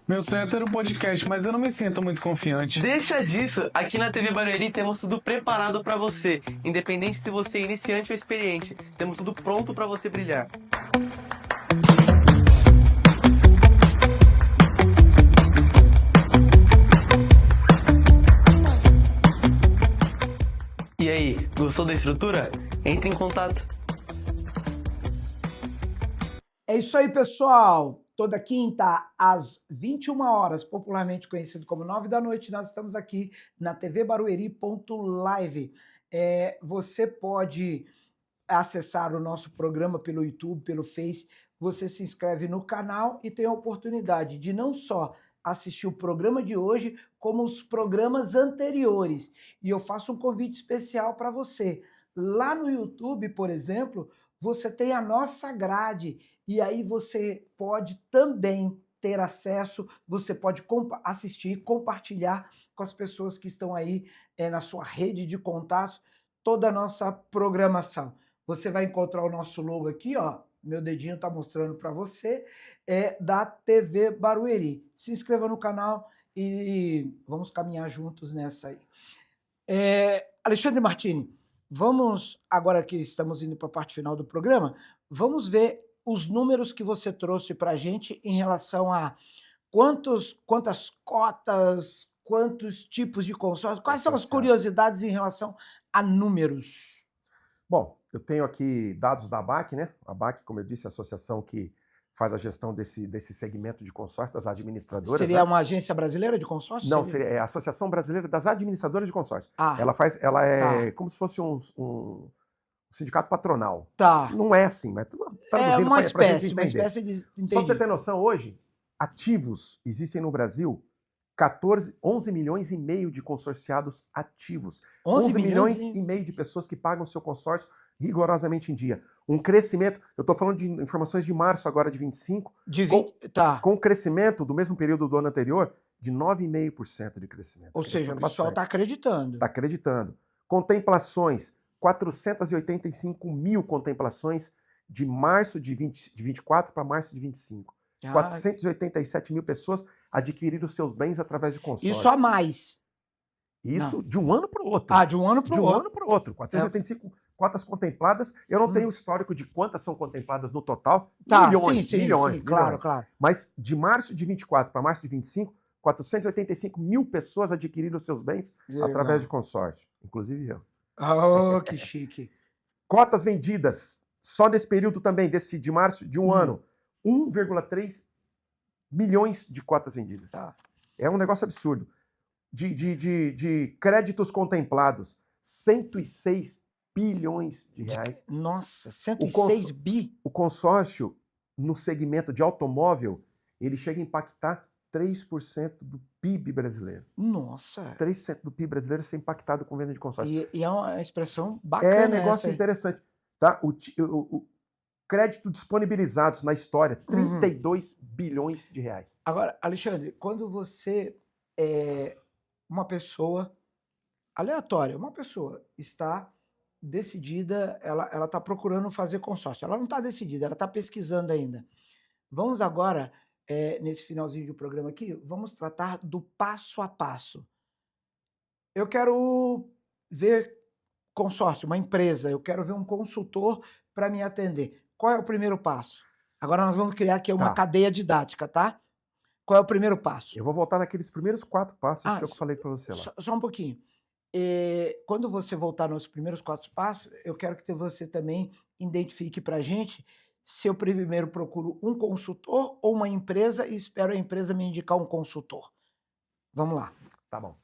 Meu sonho é ter um podcast, mas eu não me sinto muito confiante. Deixa disso! Aqui na TV Barueri temos tudo preparado para você. Independente se você é iniciante ou experiente, temos tudo pronto para você brilhar. E aí, gostou da estrutura? Entre em contato. É isso aí, pessoal. Toda quinta, às 21 horas, popularmente conhecido como 9 da noite, nós estamos aqui na tvbarueri.live. Você pode acessar o nosso programa pelo YouTube, pelo Face. Você se inscreve no canal e tem a oportunidade de não só assistir o programa de hoje, como os programas anteriores. E eu faço um convite especial para você. Lá no YouTube, por exemplo, você tem a nossa grade. E aí você pode também ter acesso, você pode assistir, compartilhar com as pessoas que estão aí na sua rede de contatos, toda a nossa programação. Você vai encontrar o nosso logo aqui, ó, meu dedinho está mostrando para você, da TV Barueri. Se inscreva no canal e vamos caminhar juntos nessa aí. Alexandre Martini, vamos, agora que estamos indo para a parte final do programa, vamos ver os números que você trouxe para a gente em relação a quantas cotas, quantos tipos de consórcio, quais são as curiosidades em relação a números? Bom, eu tenho aqui dados da ABAC, né? A ABAC, como eu disse, é a associação que faz a gestão desse segmento de consórcio das administradoras. Seria né? uma agência brasileira de consórcio? Não, é a Associação Brasileira das Administradoras de Consórcio. Ah, Ela é como se fosse um sindicato patronal. tá. Não é assim, mas É uma pra gente espécie entender. de... Só para Entendi. você ter noção, hoje, ativos existem no Brasil 11 milhões e meio de consorciados ativos. 11 milhões milhões e meio de pessoas que pagam o seu consórcio rigorosamente em dia. Um crescimento, eu estou falando de informações de março agora de 25, de 20, tá. com crescimento do mesmo período do ano anterior de 9,5% de crescimento. Ou seja, o pessoal está acreditando. Está acreditando. Contemplações, 485 mil contemplações de março de 24 para março de 25. 487 mil pessoas adquiriram seus bens através de consórcio. Isso a mais. Isso Não. de um ano para o outro. Ah, de um ano para De o um outro. ano para o outro. 485 cotas contempladas. Eu não tenho o histórico de quantas são contempladas no total. Tá, milhões, sim, milhões. claro, claro. Mas de março de 24 para março de 25, 485 mil pessoas adquiriram seus bens através de consórcio. Inclusive eu. Oh, que chique. Cotas vendidas, só nesse período também, de março de um ano, 1,3 milhões de cotas vendidas. Tá. É um negócio absurdo. De créditos contemplados, 106 bilhões de reais. Nossa, 106 bi? O consórcio, no segmento de automóvel, ele chega a impactar 3% do PIB brasileiro. Nossa. 3% do PIB brasileiro ser impactado com venda de consórcio. E é uma expressão bacana. É negócio interessante. Tá? crédito disponibilizados na história, Uhum. 32 bilhões de reais. Agora, Alexandre, quando você é uma pessoa aleatória, uma pessoa está decidida, ela está procurando fazer consórcio, ela não está decidida, ela está pesquisando ainda. Vamos agora, nesse finalzinho do programa aqui, vamos tratar do passo a passo. Eu quero ver consórcio, uma empresa, eu quero ver um consultor para me atender. Qual é o primeiro passo? Agora nós vamos criar aqui uma Tá. cadeia didática, tá? Qual é o primeiro passo? Eu vou voltar naqueles primeiros 4 passos Ah, que eu falei para você lá. só um pouquinho. Quando você voltar nos primeiros 4 passos, eu quero que você também identifique para a gente se eu primeiro procuro um consultor ou uma empresa e espero a empresa me indicar um consultor. Vamos lá. Tá bom.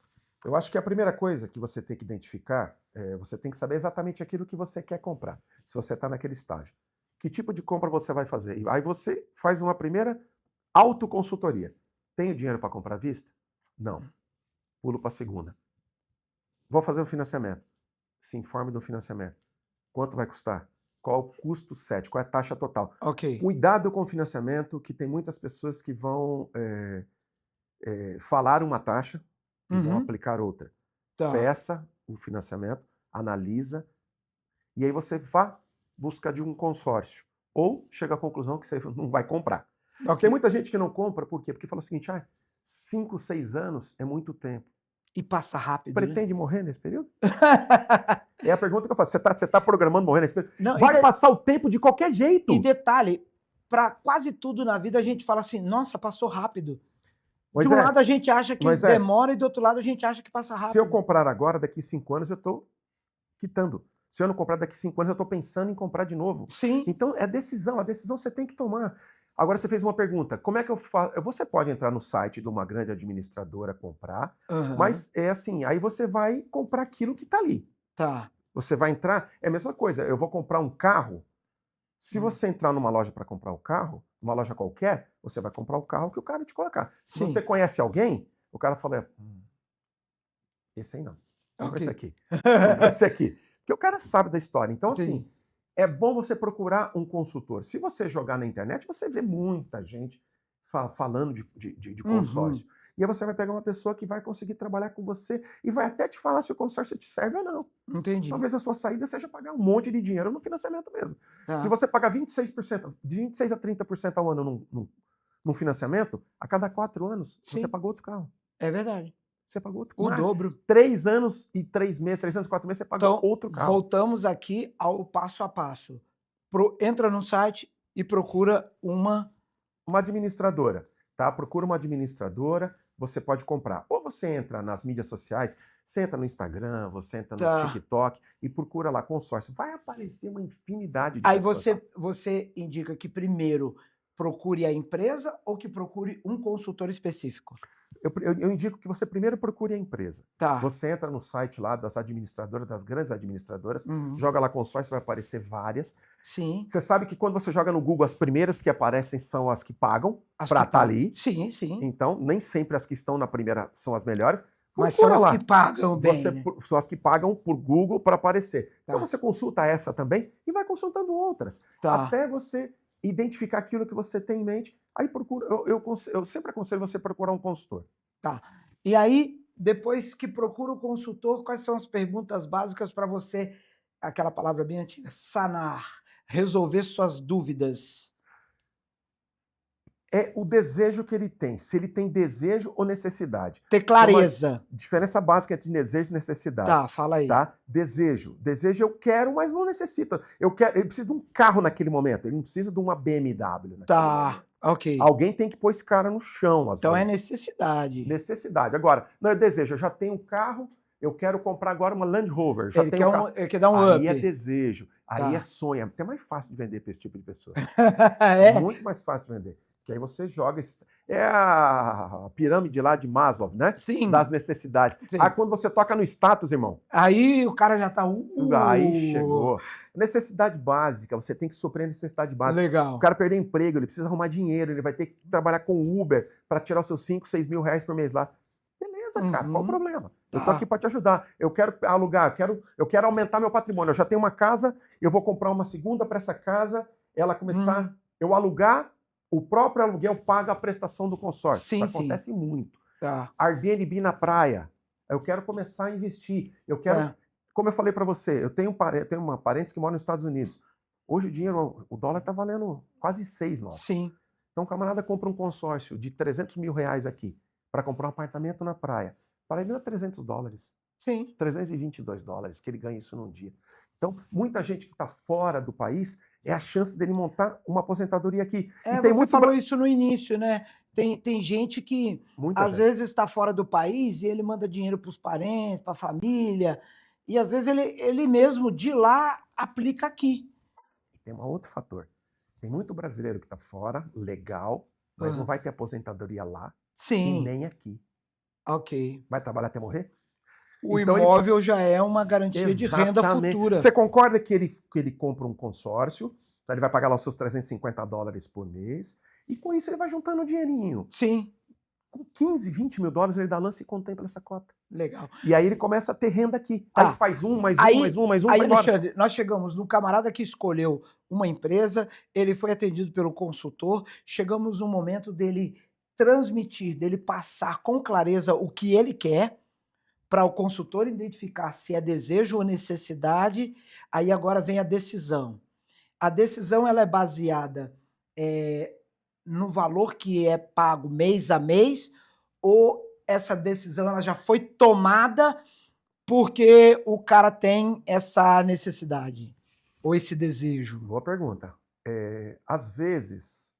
Eu acho que a primeira coisa que você tem que identificar, você tem que saber exatamente aquilo que você quer comprar, se você está naquele estágio. Que tipo de compra você vai fazer? E aí você faz uma primeira autoconsultoria. Tenho dinheiro para comprar à vista? Não. Pulo para a segunda. Vou fazer um financiamento. Se informe do financiamento. Quanto vai custar? Qual o custo set? Qual é a taxa total? Ok. Cuidado com o financiamento, que tem muitas pessoas que vão falar uma taxa e vão Uhum. aplicar outra. Tá. Peça o financiamento, analisa, e aí você vá buscar de um consórcio. Ou chega à conclusão que você não vai comprar. Ok. Tem muita gente que não compra, por quê? Porque fala o seguinte, 5, 6 anos é muito tempo. E passa rápido, né? Pretende morrer nesse período? É a pergunta que eu faço. Você tá programando morrer nesse período? Não, Vai passar o tempo de qualquer jeito. E detalhe, para quase tudo na vida a gente fala assim, nossa, passou rápido. De um Moisés, lado a gente acha que Moisés, demora e do outro lado a gente acha que passa rápido. se eu comprar agora, daqui 5 anos eu estou quitando. Se eu não comprar daqui 5 anos, eu estou pensando em comprar de novo. Sim. Então, é decisão. A decisão você tem que tomar. Agora, você fez uma pergunta. Como é que eu faço? Você pode entrar no site de uma grande administradora, comprar, Uhum. mas é assim, aí você vai comprar aquilo que está ali. Tá. Você vai entrar, é a mesma coisa. Eu vou comprar um carro. Se você entrar numa loja para comprar um carro, uma loja qualquer, você vai comprar o carro que o cara te colocar. Se Sim. você conhece alguém, o cara fala, esse aí não. Compra Ok. esse aqui. Compra esse aqui. Porque o cara sabe da história. Então, assim, Sim. é bom você procurar um consultor. Se você jogar na internet, você vê muita gente falando de consórcio. Uhum. E aí você vai pegar uma pessoa que vai conseguir trabalhar com você e vai até te falar se o consórcio te serve ou não. Entendi. Talvez a sua saída seja pagar um monte de dinheiro no financiamento mesmo. Tá. Se você pagar 26%, de 26% a 30% ao ano num financiamento, a cada 4 anos, Sim. você pagou outro carro. É verdade. Você pagou outro O carro. dobro. 3 anos e 3 meses, 3 anos e 4 meses, você pagou Então, outro carro. voltamos aqui ao passo a passo. Entra no site e procura uma administradora, tá? Procura uma administradora, você pode comprar. Ou você entra nas mídias sociais, você entra no Instagram, você entra no TikTok e procura lá consórcio. Vai aparecer uma infinidade de Aí pessoas. você indica que primeiro procure a empresa ou que procure um consultor específico? Eu indico que você primeiro procure a empresa. Tá. Você entra no site lá das administradoras, das grandes administradoras, Uhum. joga lá consórcio, vai aparecer várias. Sim. Você sabe que quando você joga no Google, as primeiras que aparecem são as que pagam As para que estar pagam. ali. Sim, sim. Então, nem sempre as que estão na primeira são as melhores. Mas são Procura as lá. que pagam bem, né? São as que pagam por Google para aparecer. Tá. Então você consulta essa também e vai consultando outras. Tá. Até você identificar aquilo que você tem em mente. Aí procura. Eu sempre aconselho você procurar um consultor. Tá. E aí, depois que procura o consultor, quais são as perguntas básicas para você, aquela palavra bem antiga, sanar, resolver suas dúvidas? É o desejo que ele tem. Se ele tem desejo ou necessidade. Ter clareza. Diferença básica entre desejo e necessidade. Tá, fala aí. Tá? Desejo. Desejo eu quero, mas não necessita. Ele precisa de um carro naquele momento. Ele não precisa de uma BMW. Tá, ok. Alguém tem que pôr esse cara no chão. Então vezes. é necessidade. Necessidade. Agora, não é desejo. Eu já tenho um carro, eu quero comprar agora uma Land Rover. Já Ele tenho quer, quer dar um aí up. é desejo. Aí Tá. é sonho. É até mais fácil de vender para esse tipo de pessoa. É? Muito mais fácil de vender. Que aí você joga. É a pirâmide lá de Maslow, né? Sim. Das necessidades. Sim. Aí quando você toca no status, irmão. Aí o cara já tá. Aí chegou. Necessidade básica. Você tem que suprir a necessidade básica. Legal. O cara perder emprego, ele precisa arrumar dinheiro, ele vai ter que trabalhar com Uber para tirar os seus 5, 6 mil reais por mês lá. Beleza, cara, qual o problema? Eu tô Tá. aqui para te ajudar. Eu quero alugar, eu quero aumentar meu patrimônio. Eu já tenho uma casa, eu vou comprar uma segunda para essa casa ela começar, eu alugar, o próprio aluguel paga a prestação do consórcio. Sim, Isso acontece muito. Tá. Airbnb na praia. Eu quero começar a investir. Eu quero, É. como eu falei para você, eu tenho uma parente que mora nos Estados Unidos. Hoje o dinheiro, o dólar está valendo quase 6 nosso. Sim. Então o camarada compra um consórcio de 300 mil reais aqui para comprar um apartamento na praia. Para ele dá $300. Sim. $322, que ele ganha isso num dia. Então, muita gente que está fora do país, é a chance dele montar uma aposentadoria aqui. É, E tem você muito falou isso no início, né? Tem gente que muita às gente. vezes está fora do país e ele manda dinheiro para os parentes, para a família, e às vezes ele mesmo de lá aplica aqui. Tem um outro fator. Tem muito brasileiro que está fora, legal, mas não vai ter aposentadoria lá e Sim, nem aqui. ok. Vai trabalhar até morrer? O Então, imóvel já é uma garantia de renda Exatamente. futura. Você concorda que ele compra um consórcio, então ele vai pagar lá os seus $350 por mês, e com isso ele vai juntando um dinheirinho. Sim, Com 15, 20 mil dólares ele dá lance e contempla essa cota. legal. E aí ele começa a ter renda aqui. Tá. Aí faz mais um, Aí, mais um, aí vai embora. Alexandre, nós chegamos no camarada que escolheu uma empresa, ele foi atendido pelo consultor, chegamos no momento dele transmitir, dele passar com clareza o que ele quer, para o consultor identificar se é desejo ou necessidade, aí agora vem a decisão. A decisão ela é baseada no valor que é pago mês a mês, ou essa decisão ela já foi tomada porque o cara tem essa necessidade ou esse desejo? Boa pergunta. Às vezes,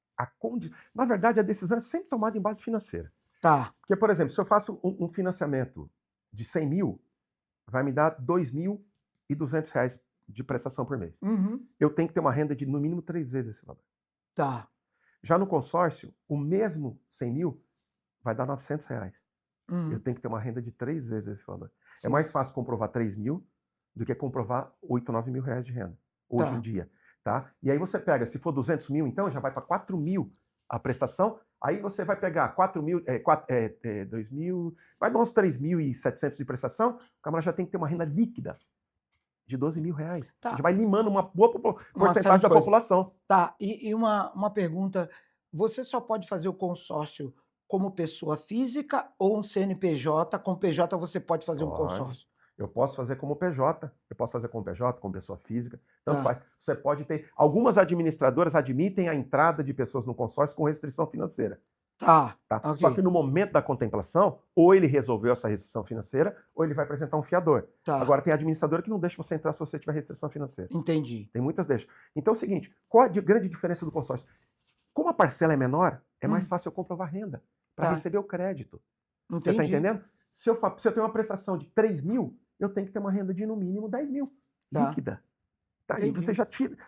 na verdade, a decisão é sempre tomada em base financeira. Tá. Porque, por exemplo, se eu faço um financiamento de 100 mil, vai me dar R$2.200 de prestação por mês. Uhum. Eu tenho que ter uma renda de, no mínimo, 3 vezes esse valor. Tá. Já no consórcio, o mesmo 100 mil vai dar R$900. Uhum. Eu tenho que ter uma renda de 3 vezes esse valor. Sim. É mais fácil comprovar 3 mil do que comprovar 8, 9 mil reais de renda, hoje Tá. em dia. Tá? E aí você pega, se for 200 mil, então já vai para 4 mil a prestação, aí você vai pegar 4 mil, 2 mil, vai dar uns 3.700 de prestação, o camarada já tem que ter uma renda líquida de 12 mil reais. Tá. Você vai limando uma boa Uma série porcentagem de da coisas. população. Tá, e uma pergunta, você só pode fazer o consórcio como pessoa física ou um CNPJ? Com PJ você pode fazer um Pode. consórcio? Eu posso fazer como PJ, eu posso fazer como PJ, como pessoa física, tanto Tá. faz. Você pode ter. Algumas administradoras admitem a entrada de pessoas no consórcio com restrição financeira. Tá, Tá? ok. Só que no momento da contemplação, ou ele resolveu essa restrição financeira, ou ele vai apresentar um fiador. Tá, Agora, tem administradora que não deixa você entrar se você tiver restrição financeira. entendi. Tem muitas deixam. Então é o seguinte, qual a grande diferença do consórcio? Como a parcela é menor, é mais fácil eu comprovar renda para Tá. receber o crédito. Você Entendi. está entendendo? Se eu tenho uma prestação de 3 mil, eu tenho que ter uma renda de no mínimo 10 mil, Tá. líquida. Tá? E Entendi.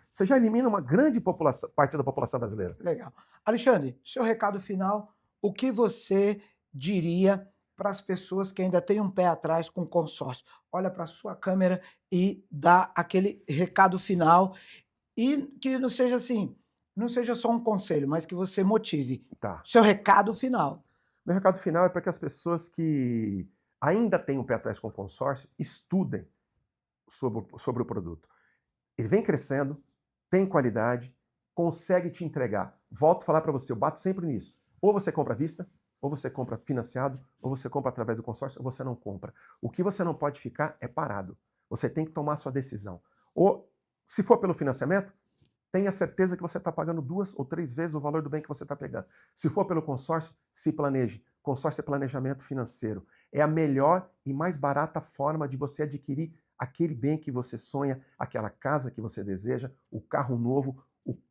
você já elimina uma grande parte da população brasileira. Legal. Alexandre, seu recado final, o que você diria para as pessoas que ainda têm um pé atrás com consórcio? Olha para a sua câmera e dá aquele recado final e que não seja assim, não seja só um conselho, mas que você motive. Tá. Seu recado final. Meu recado final é para que as pessoas que ainda têm um pé atrás com o consórcio estudem sobre o produto. Ele vem crescendo, tem qualidade, consegue te entregar. Volto a falar para você, eu bato sempre nisso. Ou você compra à vista, ou você compra financiado, ou você compra através do consórcio, ou você não compra. O que você não pode ficar é parado. Você tem que tomar a sua decisão. Ou, se for pelo financiamento, tenha certeza que você está pagando 2 ou 3 vezes o valor do bem que você está pegando. Se for pelo consórcio, se planeje. Consórcio é planejamento financeiro. É a melhor e mais barata forma de você adquirir aquele bem que você sonha, aquela casa que você deseja, o carro novo,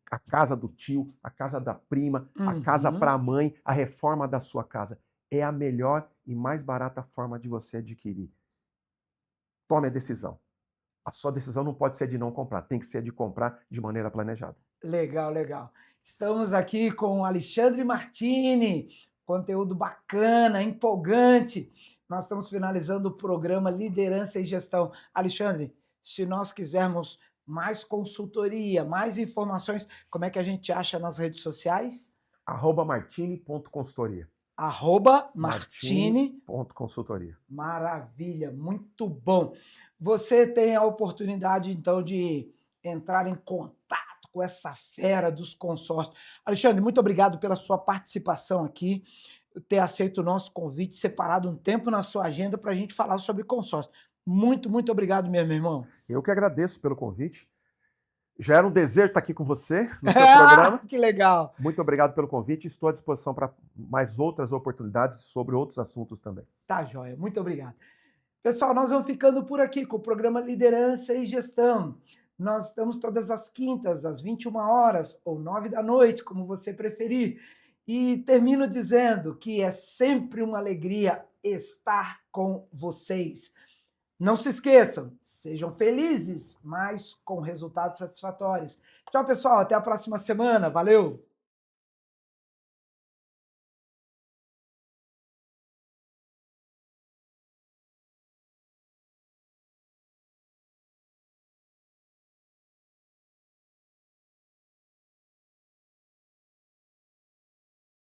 a casa do tio, a casa da prima, a casa para a mãe, a reforma da sua casa. É a melhor e mais barata forma de você adquirir. Tome a decisão. A sua decisão não pode ser de não comprar, tem que ser de comprar de maneira planejada. Legal, legal. Estamos aqui com Alexandre Martini, conteúdo bacana, empolgante. Nós estamos finalizando o programa Liderança e Gestão. Alexandre, se nós quisermos mais consultoria, mais informações, como é que a gente acha nas redes sociais? @martini.consultoria. @martini.consultoria. Maravilha, muito bom. Você tem a oportunidade, então, de entrar em contato com essa fera dos consórcios. Alexandre, muito obrigado pela sua participação aqui, ter aceito o nosso convite, separado um tempo na sua agenda para a gente falar sobre consórcio. Muito, muito obrigado mesmo, irmão. Eu que agradeço pelo convite. Já era um desejo estar aqui com você no seu programa. Que legal. Muito obrigado pelo convite. Estou à disposição para mais outras oportunidades sobre outros assuntos também. Tá, joia. Muito obrigado. Pessoal, nós vamos ficando por aqui com o programa Liderança e Gestão. Nós estamos todas as quintas, às 21 horas ou 9 da noite, como você preferir. E termino dizendo que é sempre uma alegria estar com vocês. Não se esqueçam, sejam felizes, mas com resultados satisfatórios. Tchau, pessoal. Até a próxima semana. Valeu!